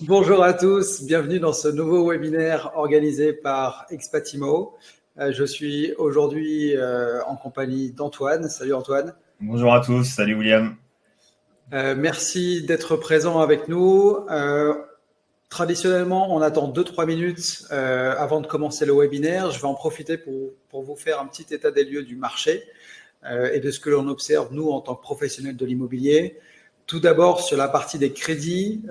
Bonjour à tous, bienvenue dans ce nouveau webinaire organisé par Expatimo. Je suis aujourd'hui en compagnie d'Antoine. Salut Antoine. Bonjour à tous, salut William. Merci d'être présent avec nous. Traditionnellement, on attend 2-3 minutes avant de commencer le webinaire. Je vais en profiter pour vous faire un petit état des lieux du marché et de ce que l'on observe, nous, en tant que professionnels de l'immobilier. Tout d'abord, sur la partie des crédits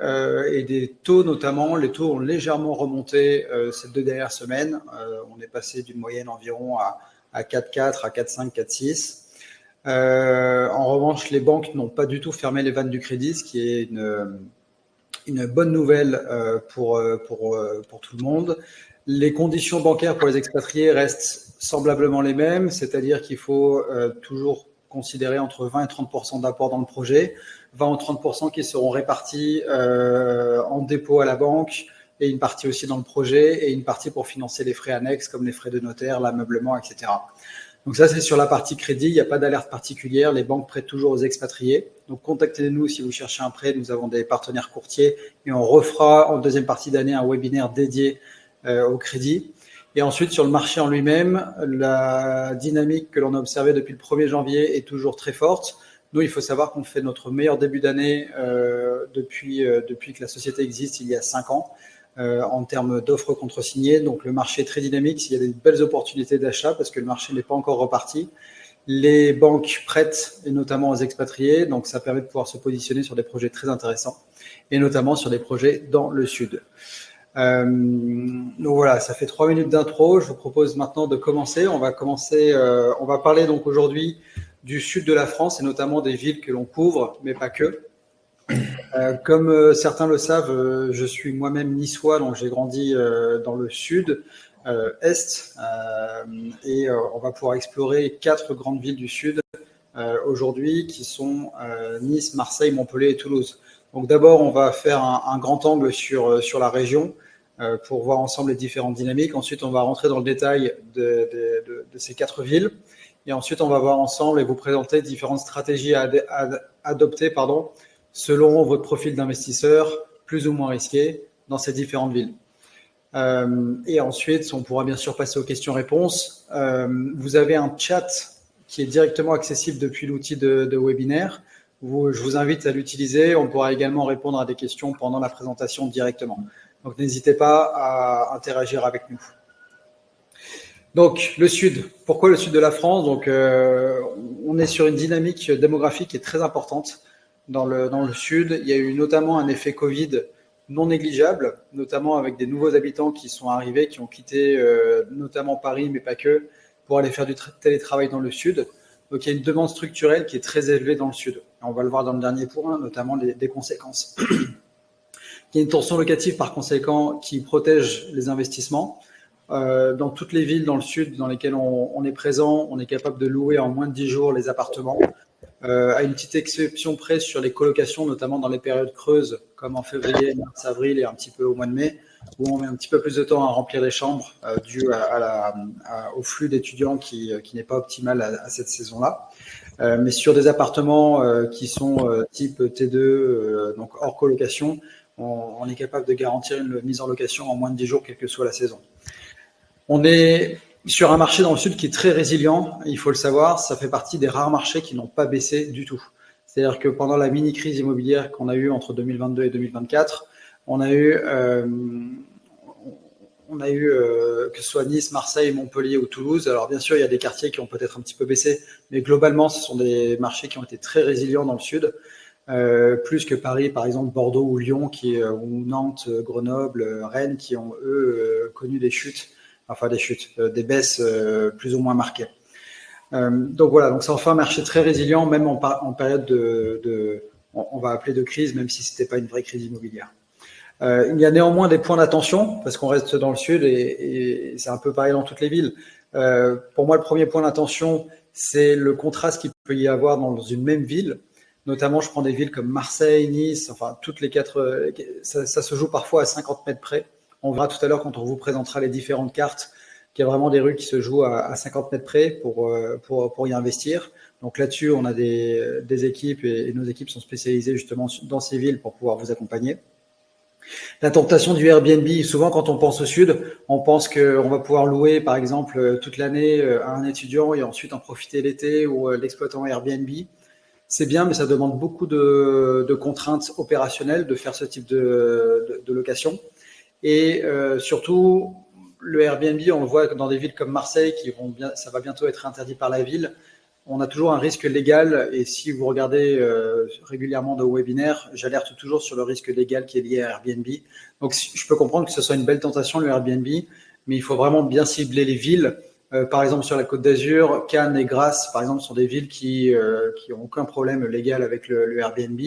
et des taux notamment, les taux ont légèrement remonté ces 2 dernières semaines. On est passé d'une moyenne environ à 4,4, à 4,5, 4,6. En revanche, les banques n'ont pas du tout fermé les vannes du crédit, ce qui est une bonne nouvelle pour tout le monde. Les conditions bancaires pour les expatriés restent semblablement les mêmes, c'est-à-dire qu'il faut toujours considérer entre 20 et 30% d'apport dans le projet, 20 ou 30% qui seront répartis en dépôt à la banque et une partie aussi dans le projet et une partie pour financer les frais annexes comme les frais de notaire, l'ameublement, etc. Donc ça, c'est sur la partie crédit. Il n'y a pas d'alerte particulière. Les banques prêtent toujours aux expatriés. Donc contactez-nous si vous cherchez un prêt. Nous avons des partenaires courtiers et on refera en deuxième partie d'année un webinaire dédié au crédit. Et ensuite, sur le marché en lui-même, la dynamique que l'on a observée depuis le 1er janvier est toujours très forte. Nous, il faut savoir qu'on fait notre meilleur début d'année depuis que la société existe, il y a 5 ans. En termes d'offres contre-signées. Donc le marché est très dynamique, il y a des belles opportunités d'achat parce que le marché n'est pas encore reparti. Les banques prêtent, et notamment aux expatriés, donc ça permet de pouvoir se positionner sur des projets très intéressants, et notamment sur des projets dans le sud. Donc voilà, ça fait 3 minutes d'intro. Je vous propose maintenant de commencer. On va parler donc aujourd'hui du sud de la France, et notamment des villes que l'on couvre, mais pas que. Comme certains le savent, je suis moi-même niçois, donc j'ai grandi dans le sud, est, et on va pouvoir explorer 4 grandes villes du sud aujourd'hui, qui sont Nice, Marseille, Montpellier et Toulouse. Donc d'abord, on va faire un grand angle sur la région pour voir ensemble les différentes dynamiques. Ensuite, on va rentrer dans le détail de ces 4 villes. Et ensuite, on va voir ensemble et vous présenter différentes stratégies à adopter, selon votre profil d'investisseur, plus ou moins risqué, dans ces différentes villes. Et ensuite, on pourra bien sûr passer aux questions-réponses. Vous avez un chat qui est directement accessible depuis l'outil de webinaire. Je vous invite à l'utiliser. On pourra également répondre à des questions pendant la présentation directement. Donc, n'hésitez pas à interagir avec nous. Donc, le sud. Pourquoi le sud de la France? Donc, on est sur une dynamique démographique qui est très importante. Dans le sud, il y a eu notamment un effet Covid non négligeable, notamment avec des nouveaux habitants qui sont arrivés, qui ont quitté notamment Paris, mais pas que, pour aller faire du télétravail dans le sud. Donc il y a une demande structurelle qui est très élevée dans le sud. On va le voir dans le dernier point, notamment des conséquences. Il y a une tension locative par conséquent qui protège les investissements. Dans toutes les villes dans le sud dans lesquelles on est présent, on est capable de louer en moins de 10 jours les appartements. À une petite exception près sur les colocations, notamment dans les périodes creuses, comme en février, mars, avril et un petit peu au mois de mai, où on met un petit peu plus de temps à remplir les chambres dû au flux d'étudiants qui n'est pas optimal à cette saison-là. Mais sur des appartements qui sont type T2, donc hors colocation, on est capable de garantir une mise en location en moins de 10 jours, quelle que soit la saison. On est sur un marché dans le sud qui est très résilient, il faut le savoir, ça fait partie des rares marchés qui n'ont pas baissé du tout. C'est-à-dire que pendant la mini-crise immobilière qu'on a eue entre 2022 et 2024, on a eu que ce soit Nice, Marseille, Montpellier ou Toulouse. Alors bien sûr, il y a des quartiers qui ont peut-être un petit peu baissé, mais globalement, ce sont des marchés qui ont été très résilients dans le sud, plus que Paris, par exemple Bordeaux ou Lyon, ou Nantes, Grenoble, Rennes, qui ont eux connu des chutes. Enfin des baisses plus ou moins marquées. Donc voilà, donc c'est enfin un marché très résilient, même en période on va appeler de crise, même si ce n'était pas une vraie crise immobilière. Il y a néanmoins des points d'attention, parce qu'on reste dans le sud et c'est un peu pareil dans toutes les villes. Pour moi, le premier point d'attention, c'est le contraste qu'il peut y avoir dans une même ville. Notamment, je prends des villes comme Marseille, Nice, enfin toutes les 4, ça se joue parfois à 50 mètres près. On verra tout à l'heure quand on vous présentera les différentes cartes qu'il y a vraiment des rues qui se jouent à 50 mètres près pour y investir. Donc là-dessus, on a des équipes et nos équipes sont spécialisées justement dans ces villes pour pouvoir vous accompagner. La tentation du Airbnb, souvent quand on pense au sud, on pense qu'on va pouvoir louer par exemple toute l'année à un étudiant et ensuite en profiter l'été ou l'exploitant Airbnb. C'est bien, mais ça demande beaucoup de contraintes opérationnelles de faire ce type de location. Et surtout, le Airbnb, on le voit dans des villes comme Marseille, ça va bientôt être interdit par la ville. On a toujours un risque légal, et si vous regardez régulièrement nos webinaires, j'alerte toujours sur le risque légal qui est lié à Airbnb. Donc, je peux comprendre que ce soit une belle tentation, le Airbnb, mais il faut vraiment bien cibler les villes. Par exemple, sur la Côte d'Azur, Cannes et Grasse, par exemple, sont des villes qui ont aucun problème légal avec le Airbnb,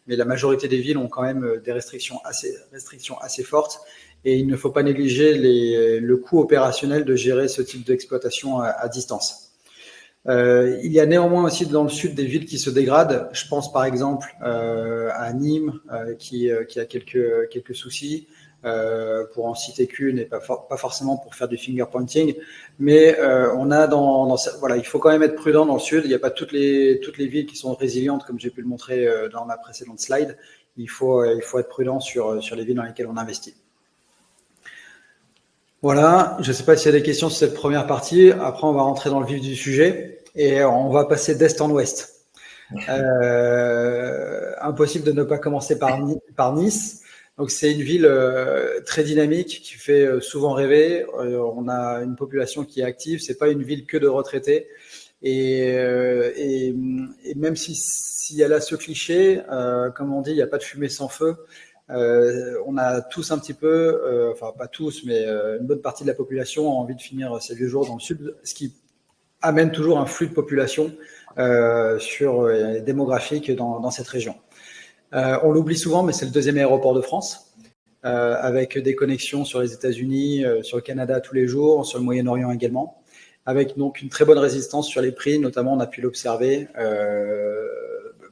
mais la majorité des villes ont quand même des restrictions assez fortes, et il ne faut pas négliger le coût opérationnel de gérer ce type d'exploitation à distance. Il y a néanmoins aussi dans le sud des villes qui se dégradent. Je pense par exemple à Nîmes qui a quelques soucis. Pour en citer qu'une et pas forcément pour faire du finger pointing, mais on a voilà, il faut quand même être prudent dans le sud. Il n'y a pas toutes les villes qui sont résilientes comme j'ai pu le montrer dans ma précédente slide. Il faut être prudent sur les villes dans lesquelles on investit. Voilà, je ne sais pas s'il y a des questions sur cette première partie. Après, on va rentrer dans le vif du sujet et on va passer d'est en ouest. Impossible de ne pas commencer par Nice. Donc, c'est une ville très dynamique qui fait souvent rêver. On a une population qui est active. C'est pas une ville que de retraités. Et même s'il y a là ce cliché, comme on dit, il n'y a pas de fumée sans feu. On a tous un petit peu, enfin pas tous, mais une bonne partie de la population a envie de finir ses vieux jours dans le sud, ce qui amène toujours un flux de population démographique dans cette région. On l'oublie souvent, mais c'est le deuxième aéroport de France, avec des connexions sur les États-Unis, sur le Canada tous les jours, sur le Moyen-Orient également, avec donc une très bonne résistance sur les prix, notamment on a pu l'observer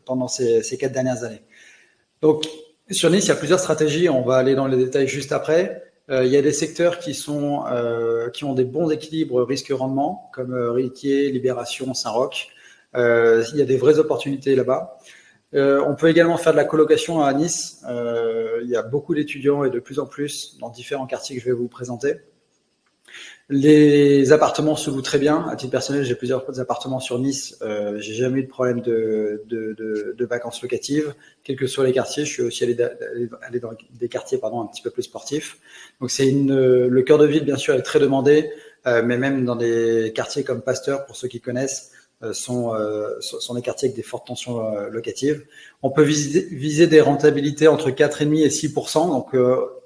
pendant ces 4 dernières années. Donc, sur Nice, il y a plusieurs stratégies, on va aller dans les détails juste après. Il y a des secteurs qui ont des bons équilibres risque-rendement, comme Riquier, Libération, Saint-Roch. Il y a des vraies opportunités là-bas. On peut également faire de la colocation à Nice. Il y a beaucoup d'étudiants et de plus en plus dans différents quartiers que je vais vous présenter. Les appartements se louent très bien. À titre personnel, j'ai plusieurs appartements sur Nice. J'ai jamais eu de problème de vacances locatives, quels que soient les quartiers. Je suis aussi allé dans des quartiers un petit peu plus sportifs. Donc le cœur de ville, bien sûr, est très demandé, mais même dans des quartiers comme Pasteur, pour ceux qui connaissent, sont des quartiers avec des fortes tensions locatives. On peut viser des rentabilités entre 4,5 et 6%. Donc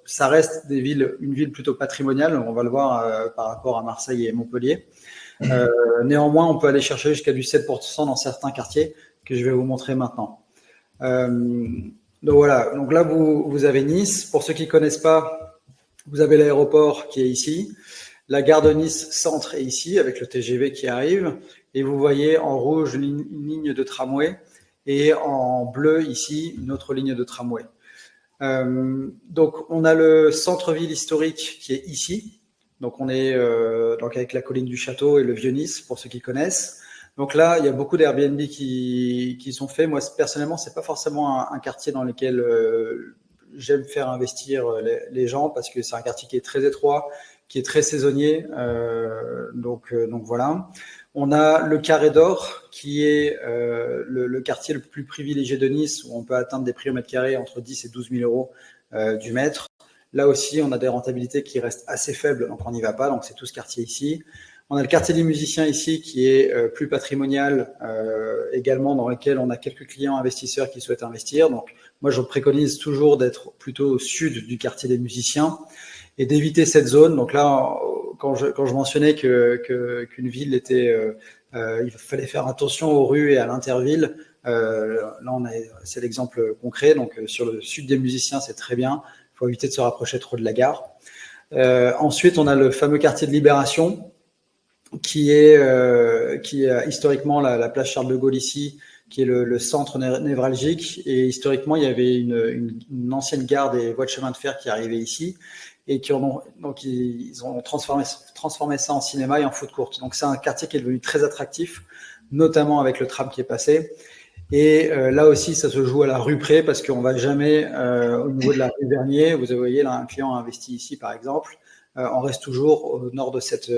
ça reste une ville plutôt patrimoniale, on va le voir par rapport à Marseille et Montpellier. Néanmoins, on peut aller chercher jusqu'à du 7% dans certains quartiers que je vais vous montrer maintenant. Donc voilà, donc là vous avez Nice. Pour ceux qui ne connaissent pas, vous avez l'aéroport qui est ici. La gare de Nice Centre est ici avec le TGV qui arrive. Et vous voyez en rouge une ligne de tramway et en bleu ici une autre ligne de tramway. Donc on a le centre-ville historique qui est ici. Donc on est donc avec la colline du Château et le Vieux-Nice pour ceux qui connaissent. Donc là il y a beaucoup d'Airbnb qui sont faits. Moi personnellement c'est pas forcément un quartier dans lequel j'aime faire investir les gens parce que c'est un quartier qui est très étroit, qui est très saisonnier. Donc voilà. On a le Carré d'Or, qui est le quartier le plus privilégié de Nice, où on peut atteindre des prix au mètre carré entre 10 et 12 000 euros du mètre. Là aussi, on a des rentabilités qui restent assez faibles, donc on n'y va pas. Donc c'est tout ce quartier ici. On a le quartier des musiciens ici, qui est plus patrimonial, également dans lequel on a quelques clients investisseurs qui souhaitent investir. Donc moi, je préconise toujours d'être plutôt au sud du quartier des musiciens et d'éviter cette zone. Donc là, quand je mentionnais qu'une ville était, il fallait faire attention aux rues et à l'interville. Là, c'est l'exemple concret. Donc sur le sud des musiciens, c'est très bien. Il faut éviter de se rapprocher trop de la gare. Ensuite, on a le fameux quartier de Libération, qui est historiquement la place Charles de Gaulle ici, qui est le centre névralgique. Et historiquement, il y avait une ancienne gare des voies de chemin de fer qui arrivait ici. Et ils ont transformé ça en cinéma et en foot court. Donc c'est un quartier qui est devenu très attractif, notamment avec le tram qui est passé. Et là aussi, ça se joue à la rue près parce qu'on ne va jamais au niveau de la rue Vernier. Vous voyez, là, un client a investi ici, par exemple. On reste toujours au nord de cette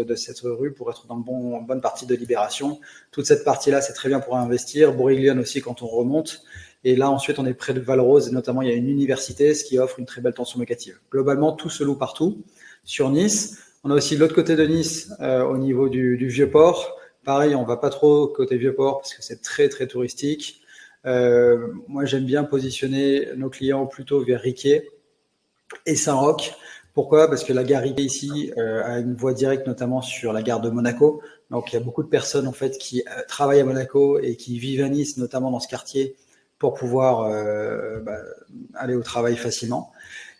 rue pour être dans le bonne partie de Libération. Toute cette partie-là, c'est très bien pour investir. Bourg-Iglione aussi quand on remonte. Et là, ensuite, on est près de Valrose et notamment, il y a une université, ce qui offre une très belle tension locative. Globalement, tout se loue partout. Sur Nice, on a aussi l'autre côté de Nice, au niveau du Vieux-Port. Pareil, on ne va pas trop côté Vieux-Port parce que c'est très, très touristique. Moi, j'aime bien positionner nos clients plutôt vers Riquier et Saint-Roch. Pourquoi ? Parce que la gare Riquier ici a une voie directe, notamment sur la gare de Monaco. Donc, il y a beaucoup de personnes en fait qui travaillent à Monaco et qui vivent à Nice, notamment dans ce quartier, pour pouvoir aller au travail facilement.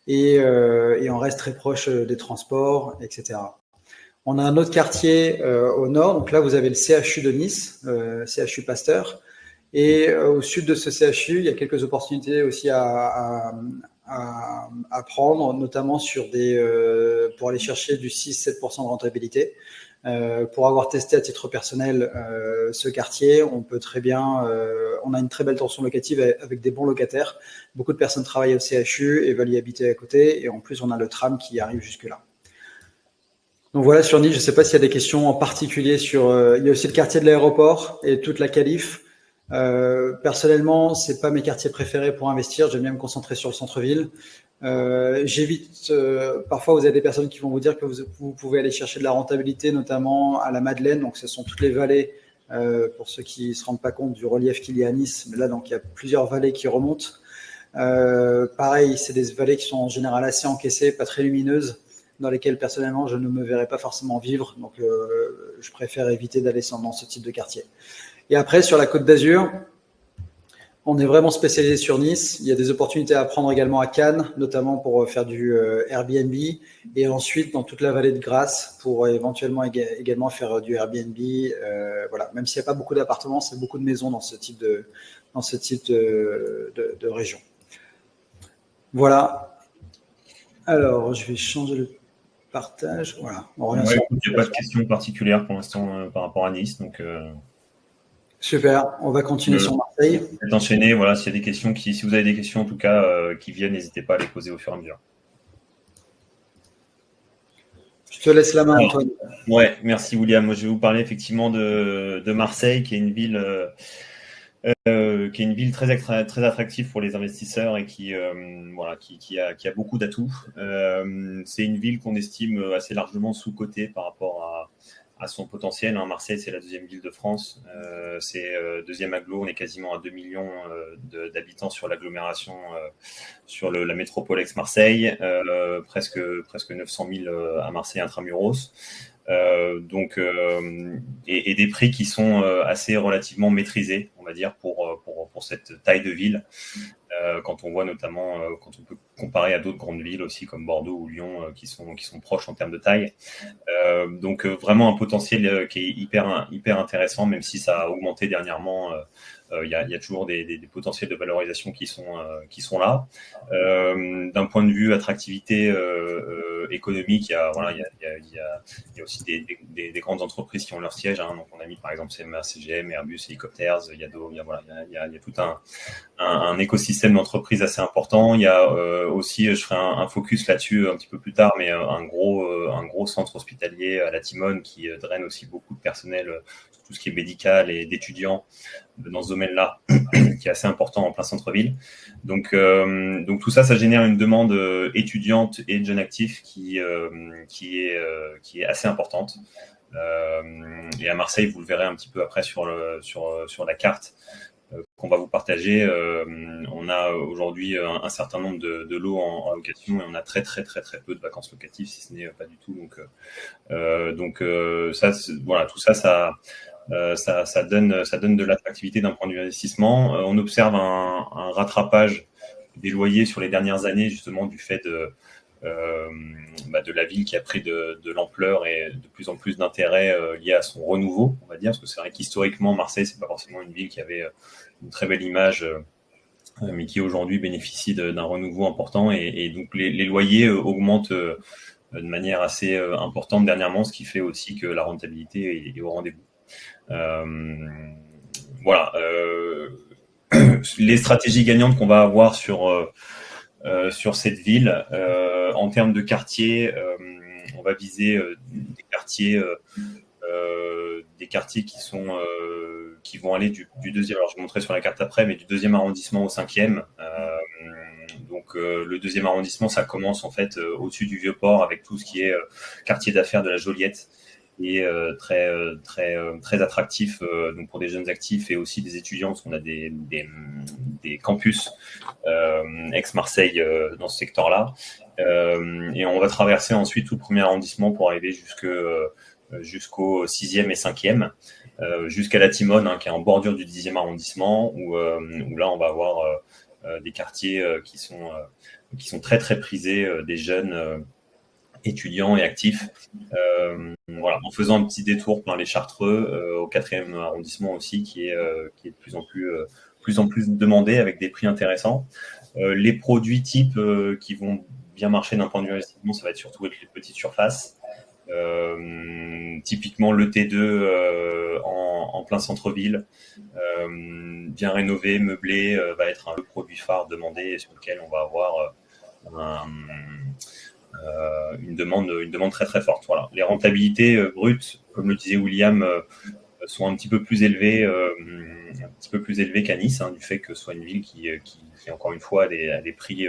Et on reste très proche des transports, etc. On a un autre quartier au nord. Donc là, vous avez le CHU de Nice, CHU Pasteur. Et au sud de ce CHU, il y a quelques opportunités aussi à prendre, notamment sur pour aller chercher du 6-7% de rentabilité. Pour avoir testé à titre personnel ce quartier, on peut très bien, on a une très belle tension locative avec des bons locataires. Beaucoup de personnes travaillent au CHU et veulent y habiter à côté. Et en plus, on a le tram qui arrive jusque-là. Donc voilà, sur Nice, je ne sais pas s'il y a des questions en particulier sur. Il y a aussi le quartier de l'aéroport et toute la Calife. Personnellement, c'est pas mes quartiers préférés pour investir. J'aime bien me concentrer sur le centre-ville. J'évite. Parfois, vous avez des personnes qui vont vous dire que vous pouvez aller chercher de la rentabilité, notamment à la Madeleine. Donc, ce sont toutes les vallées. Pour ceux qui se rendent pas compte du relief qu'il y a à Nice, mais là, donc il y a plusieurs vallées qui remontent. Pareil, c'est des vallées qui sont en général assez encaissées, pas très lumineuses, dans lesquelles personnellement je ne me verrais pas forcément vivre. Donc, je préfère éviter d'aller dans ce type de quartier. Et après, sur la Côte d'Azur, on est vraiment spécialisé sur Nice. Il y a des opportunités à prendre également à Cannes, notamment pour faire du Airbnb. Et ensuite, dans toute la vallée de Grasse, pour éventuellement également faire du Airbnb. Voilà. Même s'il n'y a pas beaucoup d'appartements, c'est beaucoup de maisons dans ce type de région. Voilà. Alors, je vais changer le partage. Voilà. Il n'y a pas de questions particulières pour l'instant par rapport à Nice. Donc, super. On va continuer sur Marseille. Enchaîner. Voilà, s'il y a des questions si vous avez des questions en tout cas qui viennent, n'hésitez pas à les poser au fur et à mesure. Je te laisse la main, Antoine. Ouais, merci William. Moi, je vais vous parler effectivement de Marseille, qui est une ville. Qui est une ville très attractive pour les investisseurs et qui a beaucoup d'atouts. C'est une ville qu'on estime assez largement sous-cotée par rapport à son potentiel. Marseille, c'est la deuxième ville de France. C'est deuxième agglo. On est quasiment à 2 millions d'habitants sur l'agglomération, sur la métropole ex-Marseille. Presque 900 000 à Marseille intramuros. Et des prix qui sont assez relativement maîtrisés, on va dire, pour cette taille de ville. Quand on voit notamment, quand on peut comparer à d'autres grandes villes aussi comme Bordeaux ou Lyon qui sont proches en termes de taille. Vraiment un potentiel qui est hyper intéressant, même si ça a augmenté dernièrement. Il y a toujours des potentiels de valorisation qui sont là. D'un point de vue attractivité économique, il y a aussi des grandes entreprises qui ont leur siège. Donc on a mis par exemple CMA, CGM, Airbus, Helicopters. Il y a tout un écosystème d'entreprises assez important. Il y a aussi, je ferai un focus là-dessus un petit peu plus tard, mais un gros centre hospitalier à la Timone qui draine aussi beaucoup de personnel, sur tout ce qui est médical et d'étudiants dans ce domaine-là, qui est assez important en plein centre-ville. Donc tout ça génère une demande étudiante et de jeunes actifs qui est assez importante. Et à Marseille, vous le verrez un petit peu après sur la carte qu'on va vous partager. On a aujourd'hui un certain nombre de lots en location et on a très peu de vacances locatives, si ce n'est pas du tout. Tout ça donne de l'attractivité d'un point de vue investissement. On observe un rattrapage des loyers sur les dernières années, justement du fait de la ville qui a pris de l'ampleur et de plus en plus d'intérêt lié à son renouveau, on va dire, parce que c'est vrai qu'historiquement Marseille, c'est pas forcément une ville qui avait une très belle image, mais qui aujourd'hui bénéficie d'un renouveau important, et donc les loyers augmentent de manière assez importante dernièrement, ce qui fait aussi que la rentabilité est au rendez-vous. les stratégies gagnantes qu'on va avoir sur cette ville. En termes de quartier, on va viser des quartiers qui vont aller du deuxième, alors je vais montrer sur la carte après, mais du deuxième arrondissement au cinquième. Donc le deuxième arrondissement, ça commence en fait au-dessus du Vieux-Port avec tout ce qui est quartier d'affaires de la Joliette, et très attractif donc pour des jeunes actifs et aussi des étudiants, parce qu'on a des campus ex-Marseille dans ce secteur-là. Et on va traverser ensuite tout le premier arrondissement pour arriver jusqu'au 6e et 5e, jusqu'à la Timone, qui est en bordure du 10e arrondissement, où là, on va avoir des quartiers qui sont très, très prisés des jeunes étudiants et actifs. Voilà, en faisant un petit détour par les Chartreux, au 4e arrondissement aussi, qui est de plus en plus demandé, avec des prix intéressants. Les produits types qui vont bien marcher d'un point de vue investissement, ça va être surtout les petites surfaces. Typiquement le T2 en plein centre-ville, bien rénové, meublé, va être le produit phare demandé et sur lequel on va avoir une demande très très forte. Voilà. Les rentabilités brutes, comme le disait William, sont un petit peu plus élevées qu'à Nice, du fait que ce soit une ville qui encore une fois a des prix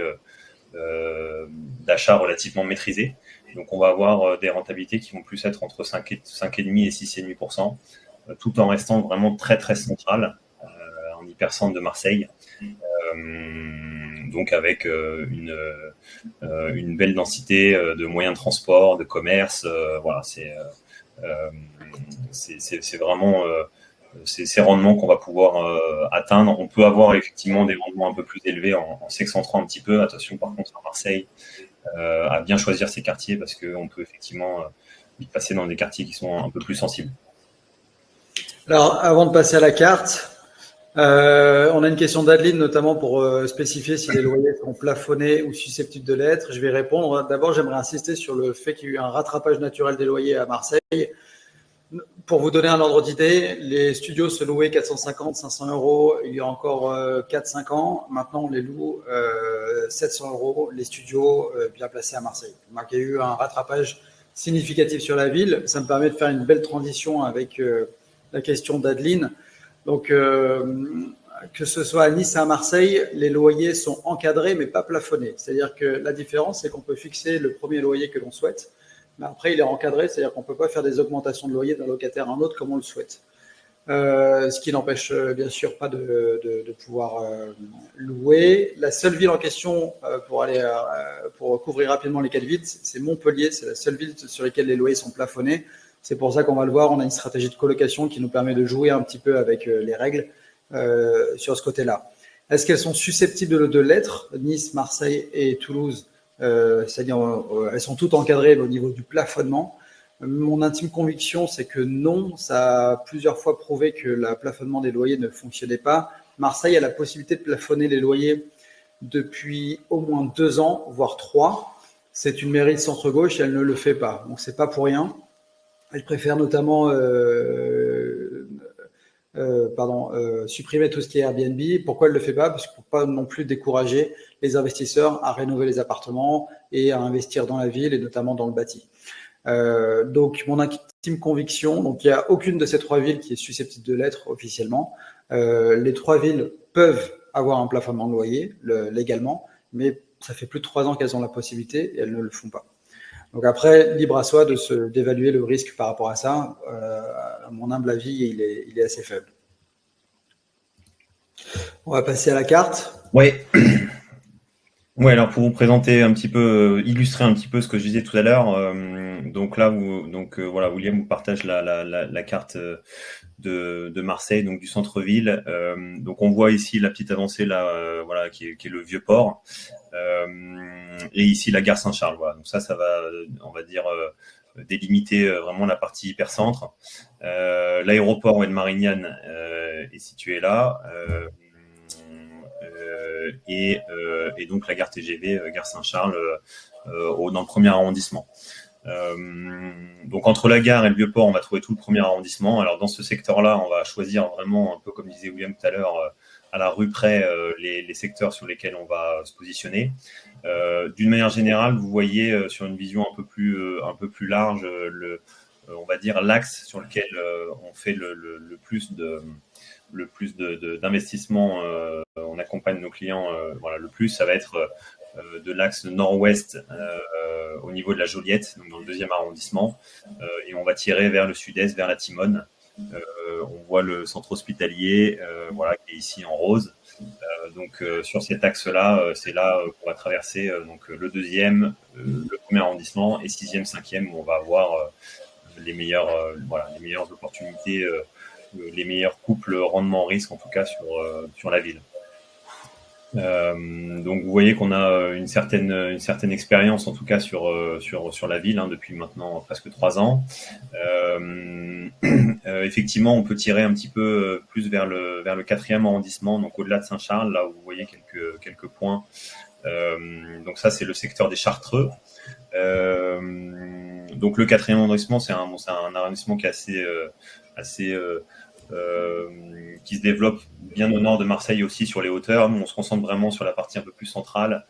d'achat relativement maîtrisés. Donc on va avoir des rentabilités qui vont plus être entre 5,5% et 6,5%, tout en restant vraiment très très central, en hypercentre de Marseille. Donc avec une belle densité de moyens de transport, de commerce. Voilà, c'est vraiment ces rendements qu'on va pouvoir atteindre. On peut avoir effectivement des rendements un peu plus élevés en s'excentrant un petit peu. Attention par contre à Marseille, à bien choisir ses quartiers, parce qu'on peut effectivement y passer dans des quartiers qui sont un peu plus sensibles. Alors, avant de passer à la carte, on a une question d'Adeline, notamment pour spécifier si les loyers sont plafonnés ou susceptibles de l'être. Je vais répondre. D'abord, j'aimerais insister sur le fait qu'il y a eu un rattrapage naturel des loyers à Marseille. Pour vous donner un ordre d'idée, les studios se louaient 450, 500 euros il y a encore 4-5 ans. Maintenant, on les loue 700 euros, les studios bien placés à Marseille. Donc, il y a eu un rattrapage significatif sur la ville. Ça me permet de faire une belle transition avec la question d'Adeline. Donc, que ce soit à Nice et à Marseille, les loyers sont encadrés mais pas plafonnés. C'est-à-dire que la différence, c'est qu'on peut fixer le premier loyer que l'on souhaite. Mais après, il est encadré, c'est-à-dire qu'on ne peut pas faire des augmentations de loyer d'un locataire à un autre comme on le souhaite. Ce qui n'empêche bien sûr pas de pouvoir louer. La seule ville en question pour couvrir rapidement les 4 villes, c'est Montpellier. C'est la seule ville sur laquelle les loyers sont plafonnés. C'est pour ça qu'on va le voir, on a une stratégie de colocation qui nous permet de jouer un petit peu avec les règles sur ce côté-là. Est-ce qu'elles sont susceptibles de l'être? Nice, Marseille et Toulouse, c'est-à-dire elles sont toutes encadrées au niveau du plafonnement. Mon intime conviction, c'est que non, ça a plusieurs fois prouvé que le plafonnement des loyers ne fonctionnait pas. Marseille a la possibilité de plafonner les loyers depuis au moins 2 ans, voire 3. C'est une mairie de centre-gauche et elle ne le fait pas. Donc, c'est pas pour rien. Elle préfère notamment supprimer tout ce qui est Airbnb. Pourquoi elle ne le fait pas? Parce qu'il ne faut pas non plus décourager les investisseurs à rénover les appartements et à investir dans la ville et notamment dans le bâti. Donc, mon intime conviction, donc il n'y a aucune de ces 3 villes qui est susceptible de l'être officiellement. Les 3 villes peuvent avoir un plafonnement de loyer légalement, mais ça fait plus de 3 ans qu'elles ont la possibilité et elles ne le font pas. Donc après, libre à soi d'évaluer le risque par rapport à ça. À mon humble avis, il est assez faible. On va passer à la carte. Oui. Ouais, alors pour vous présenter un petit peu, illustrer un petit peu ce que je disais tout à l'heure, donc là, voilà, William vous partage la carte de Marseille, donc du centre-ville. Donc on voit ici la petite avancée là, voilà, qui est le Vieux-Port, et ici la gare Saint-Charles. Voilà. Donc ça va, on va dire, délimiter vraiment la partie hypercentre. L'aéroport Oued-Marignane est situé là. Et donc la gare TGV, gare Saint-Charles, dans le premier arrondissement. Donc entre la gare et le Vieux-Port, on va trouver tout le premier arrondissement. Alors dans ce secteur-là, on va choisir vraiment, un peu comme disait William tout à l'heure, à la rue près les secteurs sur lesquels on va se positionner. D'une manière générale, vous voyez sur une vision un peu plus large, on va dire l'axe sur lequel on fait le plus d'investissement, on accompagne nos clients, voilà, le plus, ça va être de l'axe nord-ouest au niveau de la Joliette, donc dans le 2e arrondissement, et on va tirer vers le sud-est, vers la Timone. On voit le centre hospitalier, voilà, qui est ici en rose. Donc sur cet axe-là, c'est là qu'on va traverser donc le 2e, le 1er arrondissement et 6e, 5e où on va avoir les meilleures opportunités, les meilleurs couples rendement-risque en tout cas sur la ville. Donc vous voyez qu'on a une certaine expérience en tout cas sur la ville depuis maintenant presque 3 ans. Effectivement, on peut tirer un petit peu plus vers le 4e arrondissement, donc au-delà de Saint-Charles, là où vous voyez quelques points. Donc ça, c'est le secteur des Chartreux. Donc le 4e arrondissement, c'est un arrondissement qui est assez qui se développe bien au nord de Marseille aussi sur les hauteurs. Nous, on se concentre vraiment sur la partie un peu plus centrale,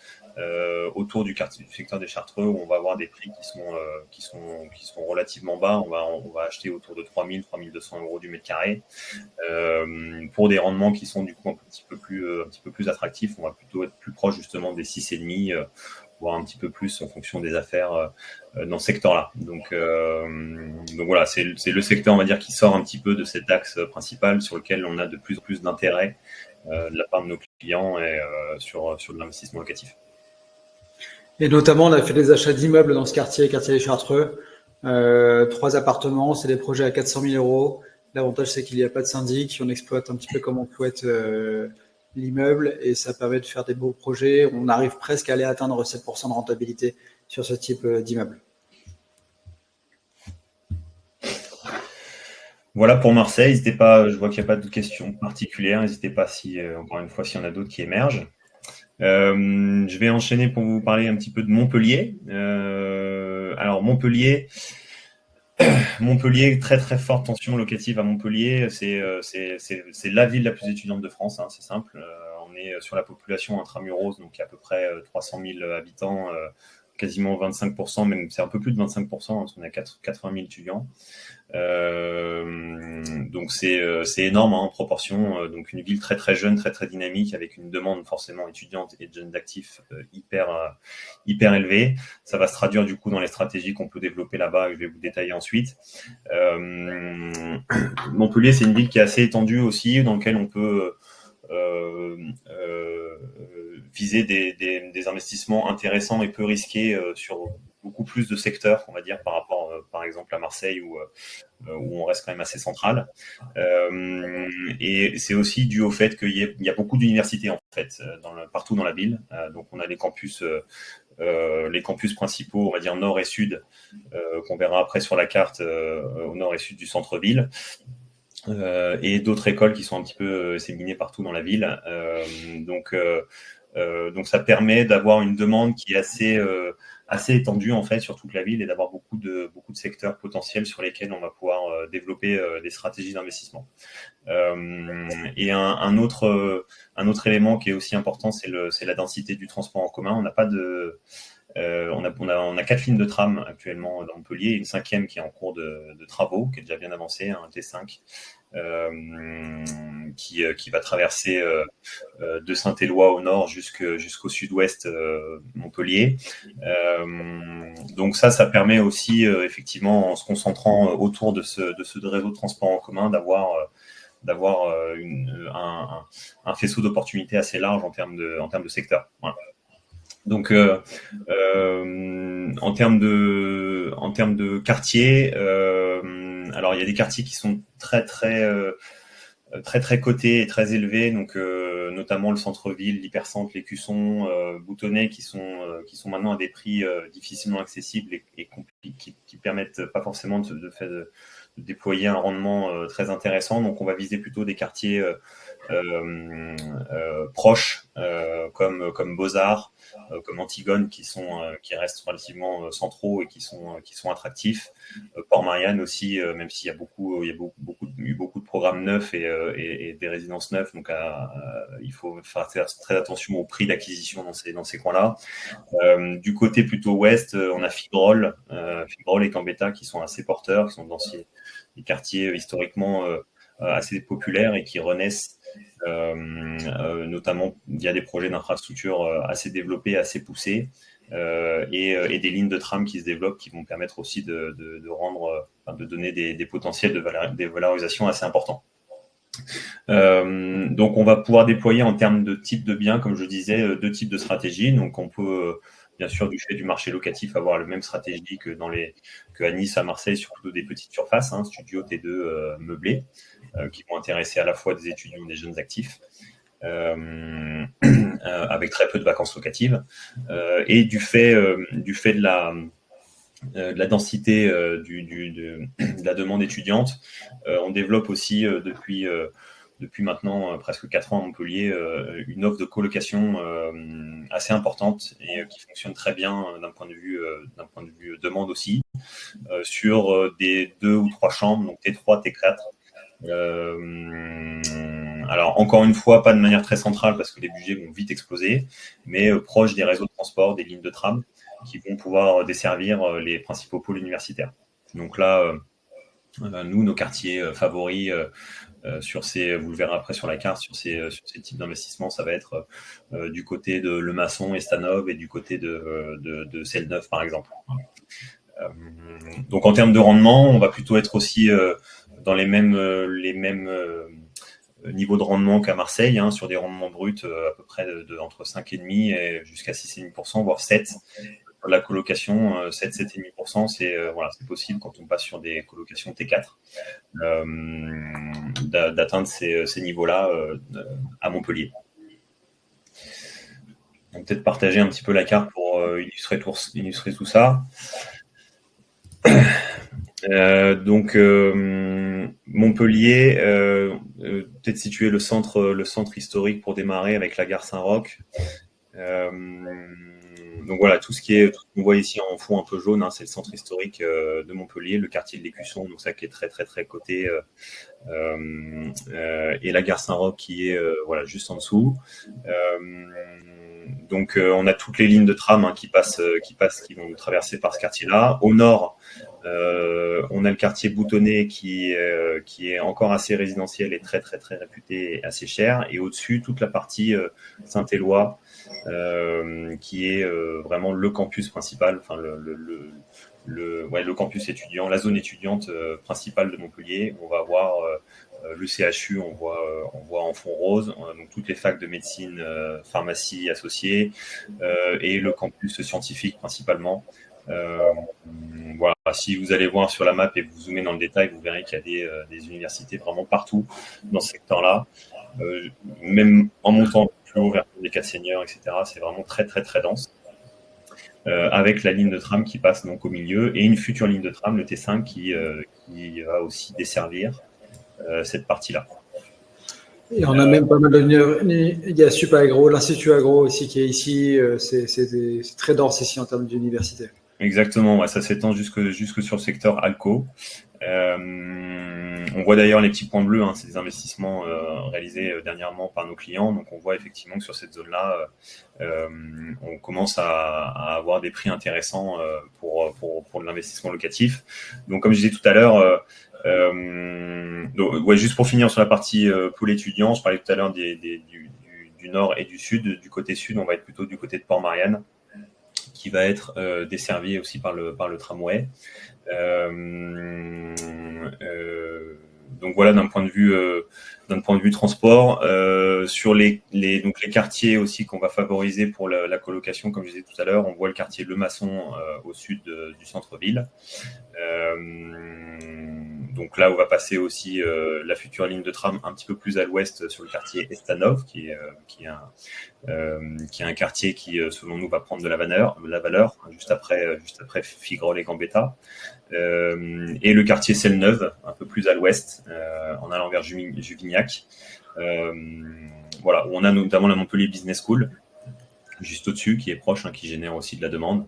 autour du secteur des Chartreux, où on va avoir des prix qui sont relativement bas. On va acheter autour de 3 000, 3 200 euros du mètre carré, pour des rendements qui sont du coup un petit peu plus attractifs. On va plutôt être plus proche justement des 6,5, voire un petit peu plus en fonction des affaires dans ce secteur-là. Donc voilà, c'est le secteur, on va dire, qui sort un petit peu de cet axe principal sur lequel on a de plus en plus d'intérêt de la part de nos clients et sur de l'investissement locatif. Et notamment, on a fait des achats d'immeubles dans ce quartier des Chartreux. 3 appartements, c'est des projets à 400 000 euros. L'avantage, c'est qu'il n'y a pas de syndic. On exploite un petit peu comme on souhaite l'immeuble et ça permet de faire des beaux projets. On arrive presque à aller atteindre 7% de rentabilité sur ce type d'immeuble. Voilà pour Marseille. N'hésitez pas, je vois qu'il n'y a pas de questions particulières. N'hésitez pas encore une fois, s'il y en a d'autres qui émergent. Je vais enchaîner pour vous parler un petit peu de Montpellier. Alors Montpellier, très très forte tension locative à Montpellier. C'est la ville la plus étudiante de France, c'est simple. On est sur la population intramuros, donc à peu près 300 000 habitants, quasiment 25%, même c'est un peu plus de 25%, parce qu'on a 80 000 étudiants. Donc c'est énorme en proportion. Donc une ville très très jeune, très très dynamique, avec une demande forcément étudiante et de jeunes d'actifs hyper élevée. Ça va se traduire du coup dans les stratégies qu'on peut développer là-bas et je vais vous détailler ensuite. Montpellier, c'est une ville qui est assez étendue aussi, dans laquelle on peut viser des investissements intéressants et peu risqués sur beaucoup plus de secteurs, on va dire, par rapport, par exemple, à Marseille où on reste quand même assez central. Et c'est aussi dû au fait qu'il y a beaucoup d'universités, en fait, partout dans la ville. Donc, on a les campus principaux, on va dire nord et sud, qu'on verra après sur la carte, au nord et sud du centre-ville. Et d'autres écoles qui sont un petit peu séminées partout dans la ville. Donc ça permet d'avoir une demande qui est assez étendue en fait sur toute la ville et d'avoir beaucoup de secteurs potentiels sur lesquels on va pouvoir développer des stratégies d'investissement. Et un autre élément qui est aussi important, c'est la densité du transport en commun. On n'a pas de on a 4 lignes de tram actuellement dans Montpellier, et une 5e qui est en cours de travaux, qui est déjà bien avancée, un T5, qui va traverser de Saint-Éloi au nord jusqu'au sud-ouest Montpellier. Donc ça permet aussi effectivement, en se concentrant autour de ce réseau de transport en commun, d'avoir un faisceau d'opportunités assez large en termes de secteur. Voilà. Donc, en termes de quartiers, alors il y a des quartiers qui sont très cotés et très élevés, donc notamment le centre-ville, l'hypercentre, l'Écusson, Boutonnet, qui sont maintenant à des prix difficilement accessibles et qui permettent pas forcément de déployer un rendement très intéressant. Donc, on va viser plutôt des quartiers proches, comme Beaux-Arts, comme Antigone, qui restent relativement centraux et qui sont attractifs. Port-Marianne aussi, même s'il y a eu beaucoup de programmes neufs et des résidences neuves, donc il faut faire très attention au prix d'acquisition dans ces coins-là. Du côté plutôt ouest, on a Figrol et Gambetta qui sont assez porteurs, qui sont dans des quartiers historiquement assez populaires et qui renaissent, notamment via des projets d'infrastructures assez développés, assez poussés, et des lignes de tram qui se développent, qui vont permettre aussi de donner des potentiels des valorisations assez importants. Donc on va pouvoir déployer en termes de type de biens, comme je disais, 2 types de stratégies. Donc on peut bien sûr, du fait du marché locatif, avoir la même stratégie que à Nice, à Marseille, surtout des petites surfaces, studio T2 meublés, qui vont intéresser à la fois des étudiants et des jeunes actifs, avec très peu de vacances locatives. Et du fait de la densité de la demande étudiante, on développe aussi depuis maintenant presque 4 ans à Montpellier, une offre de colocation assez importante et qui fonctionne très bien d'un point de vue demande aussi, sur des 2 ou 3 chambres, donc T3, T4. Alors encore une fois, pas de manière très centrale parce que les budgets vont vite exploser, mais proche des réseaux de transport, des lignes de tram qui vont pouvoir desservir les principaux pôles universitaires. Donc là, nous, nos quartiers favoris vous le verrez après sur la carte, sur ces types d'investissements, ça va être du côté de Le Maçon et Stanov et du côté de Celle-Neuve, par exemple. Donc en termes de rendement, on va plutôt être aussi dans les mêmes niveaux de rendement qu'à Marseille, sur des rendements bruts à peu près entre 5,5 et jusqu'à 6,5%, voire 7%. La colocation, 7,5%, c'est possible quand on passe sur des colocations T4, d'atteindre ces niveaux-là à Montpellier. On va peut-être partager un petit peu la carte pour illustrer tout ça. Donc Montpellier, peut-être situer le centre historique pour démarrer avec la gare Saint-Roch. Donc voilà, tout ce qu'on voit ici en fond un peu jaune, c'est le centre historique de Montpellier, le quartier de l'Écusson, donc ça qui est très très très coté, et la gare Saint-Roch qui est juste en dessous. Donc on a toutes les lignes de tram qui vont traverser par ce quartier-là. Au nord, on a le quartier Boutonnet qui est encore assez résidentiel et très très très réputé et assez cher. Et au-dessus, toute la partie Saint-Éloi, qui est vraiment le campus principal, enfin le campus étudiant, la zone étudiante principale de Montpellier. On va avoir le CHU, on voit en fond rose, donc toutes les facs de médecine, pharmacie associées, et le campus scientifique principalement. Voilà. Si vous allez voir sur la map et vous zoomez dans le détail, vous verrez qu'il y a des universités vraiment partout dans ce secteur-là, même en montant plus haut vers les 4 seniors, etc. C'est vraiment très très très dense, avec la ligne de tram qui passe donc au milieu et une future ligne de tram, le T5, qui va aussi desservir cette partie-là. Et on a même pas mal il y a Super Agro, l'Institut Agro aussi qui est ici. C'est très dense ici en termes d'université. Exactement, ça s'étend jusque sur le secteur Alco. On voit d'ailleurs les petits points bleus, c'est des investissements réalisés dernièrement par nos clients. Donc on voit effectivement que sur cette zone-là, on commence à avoir des prix intéressants pour de l'investissement locatif. Donc comme je disais tout à l'heure, juste pour finir sur la partie pôle étudiant, je parlais tout à l'heure du nord et du sud. Du côté sud, on va être plutôt du côté de Port-Marianne, qui va être desservi aussi par le tramway. Donc voilà, d'un point de vue transport, sur les quartiers aussi qu'on va favoriser pour la colocation, comme je disais tout à l'heure, on voit le quartier Le Maçon au sud du centre-ville. Donc là, on va passer aussi la future ligne de tram un petit peu plus à l'ouest sur le quartier Estanov, qui est un quartier qui, selon nous, va prendre de la valeur juste après Figrol et Gambetta. Et le quartier Celle-Neuve, un peu plus à l'ouest, en allant vers Juvignac, Voilà, où on a notamment la Montpellier Business School, juste au-dessus, qui est proche, qui génère aussi de la demande.